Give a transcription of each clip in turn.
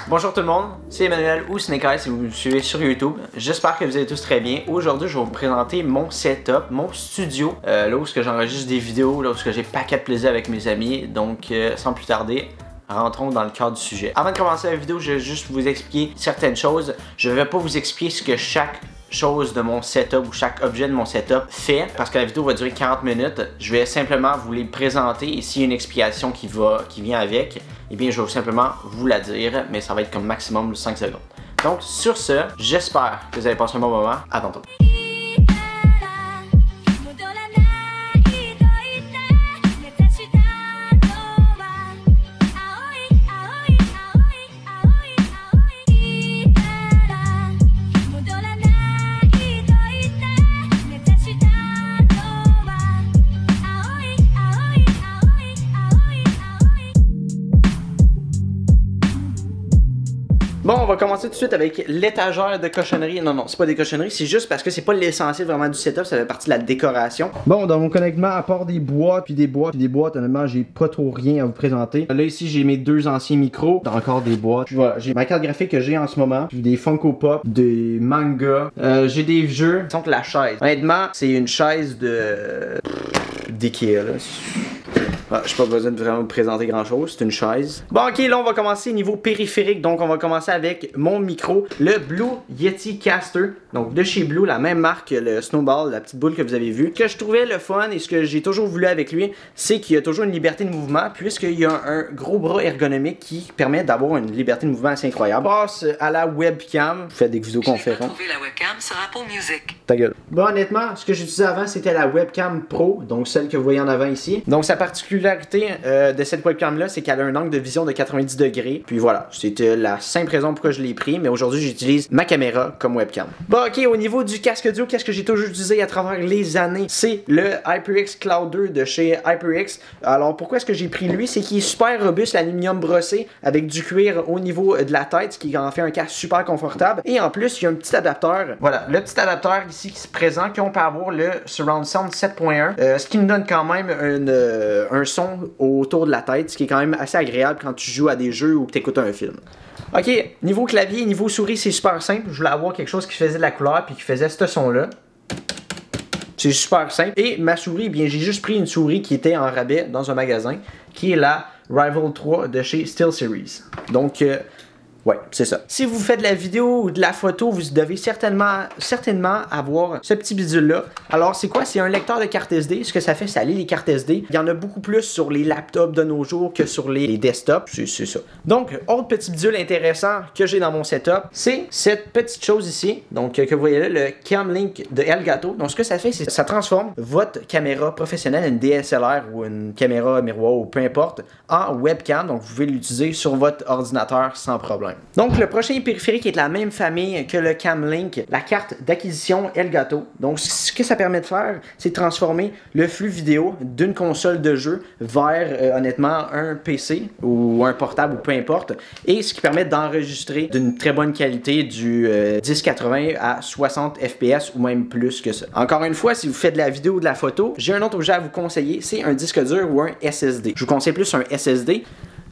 Bonjour tout le monde, c'est Emmanuel ou Snake Eyes si vous me suivez sur YouTube. J'espère que vous allez tous très bien. Aujourd'hui, je vais vous présenter mon setup, mon studio, là où j'enregistre des vidéos, là où j'ai paquet de plaisir avec mes amis. Donc, sans plus tarder, rentrons dans le cœur du sujet. Avant de commencer la vidéo, je vais juste vous expliquer certaines choses. Je ne vais pas vous expliquer ce que chaque chose de mon setup ou chaque objet de mon setup fait parce que la vidéo va durer 40 minutes. Je vais simplement vous les présenter et s'il y a une explication qui vient avec, eh bien je vais simplement vous la dire, mais ça va être comme maximum 5 secondes. Donc sur ce, j'espère que vous allez passer un bon moment. À tantôt. Bon, on va commencer tout de suite avec l'étagère de cochonneries. Non, c'est pas des cochonneries, c'est juste parce que c'est pas l'essentiel vraiment du setup, ça fait partie de la décoration. Bon, dans mon connectement, à part des boîtes, honnêtement, j'ai pas trop rien à vous présenter. Là, ici, j'ai mes deux anciens micros, encore des boîtes. Puis voilà, j'ai ma carte graphique que j'ai en ce moment, puis des Funko Pop, des mangas, j'ai des jeux. Donc, la chaise. Honnêtement, c'est une chaise d'Ikea, là. Ah, j'ai pas besoin de vraiment vous présenter grand chose, c'est une chaise. Bon ok, là on va commencer niveau périphérique, donc on va commencer avec mon micro, le Blue Yeti Caster, donc de chez Blue, la même marque que le Snowball, la petite boule que vous avez vue. Ce que je trouvais le fun et ce que j'ai toujours voulu avec lui, c'est qu'il y a toujours une liberté de mouvement, puisqu'il y a un gros bras ergonomique qui permet d'avoir une liberté de mouvement assez incroyable. On passe à la webcam, je fais des vidéoconférences. La webcam sur Apple Music. Ta gueule. Bon honnêtement, ce que j'utilisais avant c'était la webcam Pro, donc celle que vous voyez en avant ici. Donc sa particularité de cette webcam là, c'est qu'elle a un angle de vision de 90 degrés. Puis voilà, c'était la simple raison pourquoi je l'ai pris, mais aujourd'hui j'utilise ma caméra comme webcam. Bon ok, au niveau du casque audio, qu'est-ce que j'ai toujours utilisé à travers les années? C'est le HyperX Cloud 2 de chez HyperX. Alors pourquoi est-ce que j'ai pris lui? C'est qu'il est super robuste, l'aluminium brossé, avec du cuir au niveau de la tête, ce qui en fait un casque super confortable. Et en plus, il y a un petit adapteur. Voilà, le petit adapteur ici qui se présente, qu'on peut avoir le Surround Sound 7.1, ce qui nous donne quand même un son autour de la tête, ce qui est quand même assez agréable quand tu joues à des jeux ou que tu écoutes un film. Ok, niveau clavier, niveau souris, c'est super simple. Je voulais avoir quelque chose qui faisait de la couleur puis qui faisait ce son-là. C'est super simple. Et ma souris, eh bien j'ai juste pris une souris qui était en rabais dans un magasin, qui est la Rival 3 de chez SteelSeries. Donc, ouais, c'est ça. Si vous faites de la vidéo ou de la photo, vous devez certainement avoir ce petit bidule-là. Alors, c'est quoi? C'est un lecteur de carte SD. Ce que ça fait, ça lit les cartes SD. Il y en a beaucoup plus sur les laptops de nos jours que sur les desktops. C'est ça. Donc, autre petit bidule intéressant que j'ai dans mon setup, c'est cette petite chose ici. Donc, que vous voyez là, le Camlink de Elgato. Donc, ce que ça fait, c'est que ça transforme votre caméra professionnelle, une DSLR ou une caméra miroir ou peu importe, en webcam. Donc, vous pouvez l'utiliser sur votre ordinateur sans problème. Donc le prochain périphérique est de la même famille que le Camlink, la carte d'acquisition Elgato. Donc ce que ça permet de faire, c'est de transformer le flux vidéo d'une console de jeu vers honnêtement un PC ou un portable ou peu importe. Et ce qui permet d'enregistrer d'une très bonne qualité du 1080 à 60 fps ou même plus que ça. Encore une fois, si vous faites de la vidéo ou de la photo, j'ai un autre objet à vous conseiller, c'est un disque dur ou un SSD. Je vous conseille plus un SSD.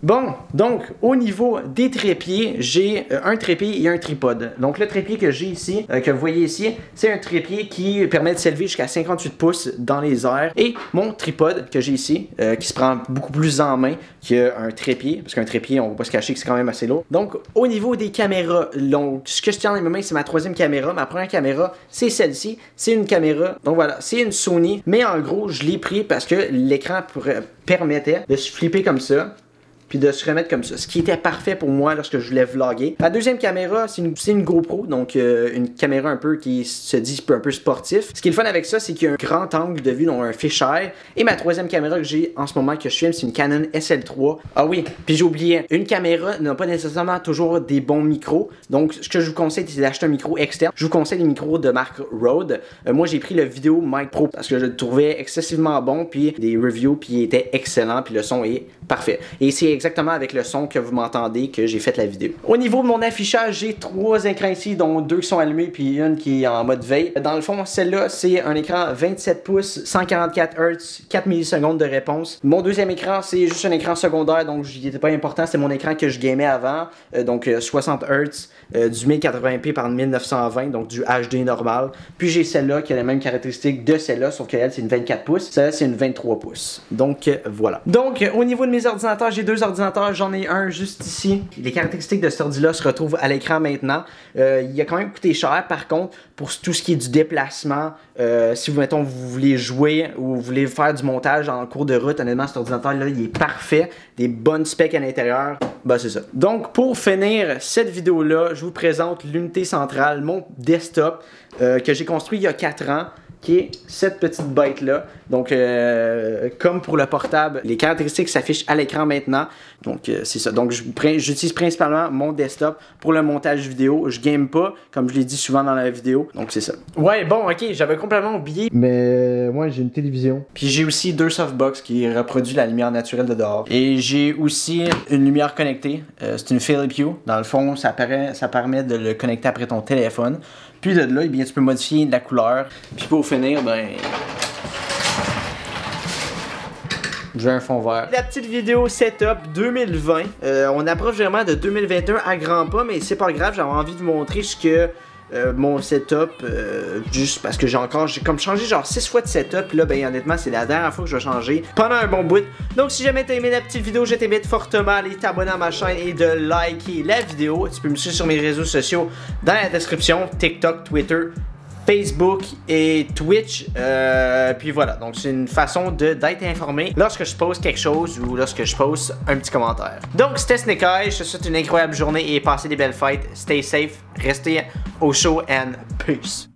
Bon, donc au niveau des trépieds, j'ai un trépied et un tripode. Donc le trépied que j'ai ici, que vous voyez ici, c'est un trépied qui permet de s'élever jusqu'à 58 pouces dans les airs. Et mon tripode que j'ai ici, qui se prend beaucoup plus en main qu'un trépied, parce qu'un trépied, on va pas se cacher que c'est quand même assez lourd. Donc au niveau des caméras, donc, ce que je tiens dans mes mains, c'est ma troisième caméra. Ma première caméra, c'est celle-ci. C'est une caméra, donc voilà, c'est une Sony. Mais en gros, je l'ai pris parce que l'écran permettait de se flipper comme ça, puis de se remettre comme ça, ce qui était parfait pour moi lorsque je voulais vlogger. La deuxième caméra, c'est une GoPro, donc une caméra un peu qui se dit un peu sportif. Ce qui est le fun avec ça, c'est qu'il y a un grand angle de vue, donc un fisheye. Et ma troisième caméra que j'ai en ce moment que je filme, c'est une Canon SL3. Ah oui, puis j'ai oublié, une caméra n'a pas nécessairement toujours des bons micros, donc ce que je vous conseille, c'est d'acheter un micro externe. Je vous conseille les micros de marque Rode. Moi, j'ai pris le Video Mic Pro parce que je le trouvais excessivement bon, puis des reviews, puis il était excellent, puis le son est parfait. Et c'est exactement avec le son que vous m'entendez que j'ai fait la vidéo. Au niveau de mon affichage, j'ai 3 écrans ici, dont 2 qui sont allumés puis une qui est en mode veille. Dans le fond, celle-là, c'est un écran 27 pouces, 144 Hz, 4 millisecondes de réponse. Mon deuxième écran, c'est juste un écran secondaire, donc il n'était pas important, c'est mon écran que je gamais avant, donc 60 Hz, du 1080p par 1920, donc du HD normal. Puis j'ai celle-là qui a les mêmes caractéristiques de celle-là, sauf qu'elle, c'est une 24 pouces, celle-là, c'est une 23 pouces. Donc voilà. Donc au niveau de mes ordinateurs, j'ai 2 ordinateurs, j'en ai un juste ici. Les caractéristiques de cet ordi-là se retrouvent à l'écran maintenant. Il a quand même coûté cher, par contre, pour tout ce qui est du déplacement. Si vous, mettons, vous voulez jouer ou vous voulez faire du montage en cours de route, honnêtement, cet ordinateur-là, il est parfait. Des bonnes specs à l'intérieur. Ben, c'est ça. Donc, pour finir cette vidéo-là, je vous présente l'unité centrale, mon desktop, que j'ai construit il y a 4 ans. Qui est cette petite bête-là. Donc, comme pour le portable, les caractéristiques s'affichent à l'écran maintenant. Donc, c'est ça. Donc, j'utilise principalement mon desktop pour le montage vidéo. Je game pas, comme je l'ai dit souvent dans la vidéo. Donc, c'est ça. Ouais, bon, ok, j'avais complètement oublié. Mais, moi, j'ai une télévision. Puis, j'ai aussi 2 softbox qui reproduisent la lumière naturelle de dehors. Et j'ai aussi une lumière connectée. C'est une Philips Hue. Dans le fond, ça permet de le connecter après ton téléphone. Puis de là, eh bien, tu peux modifier la couleur. Puis pour finir, ben... j'ai un fond vert. La petite vidéo setup 2020. On approche vraiment de 2021 à grands pas, mais c'est pas grave, j'avais envie de vous montrer ce que... mon setup, juste parce que j'ai comme changé genre 6 fois de setup, là ben honnêtement c'est la dernière fois que je vais changer pendant un bon bout. Donc si jamais t'as aimé la petite vidéo, je t'invite fortement à aller t'abonner à ma chaîne et de liker la vidéo. Tu peux me suivre sur mes réseaux sociaux dans la description, TikTok, Twitter, Facebook et Twitch. Puis voilà, donc c'est une façon d'être informé lorsque je pose quelque chose ou lorsque je pose un petit commentaire. Donc c'était Snake Eye, je te souhaite une incroyable journée et passez des belles fêtes. Stay safe, restez au chaud and peace.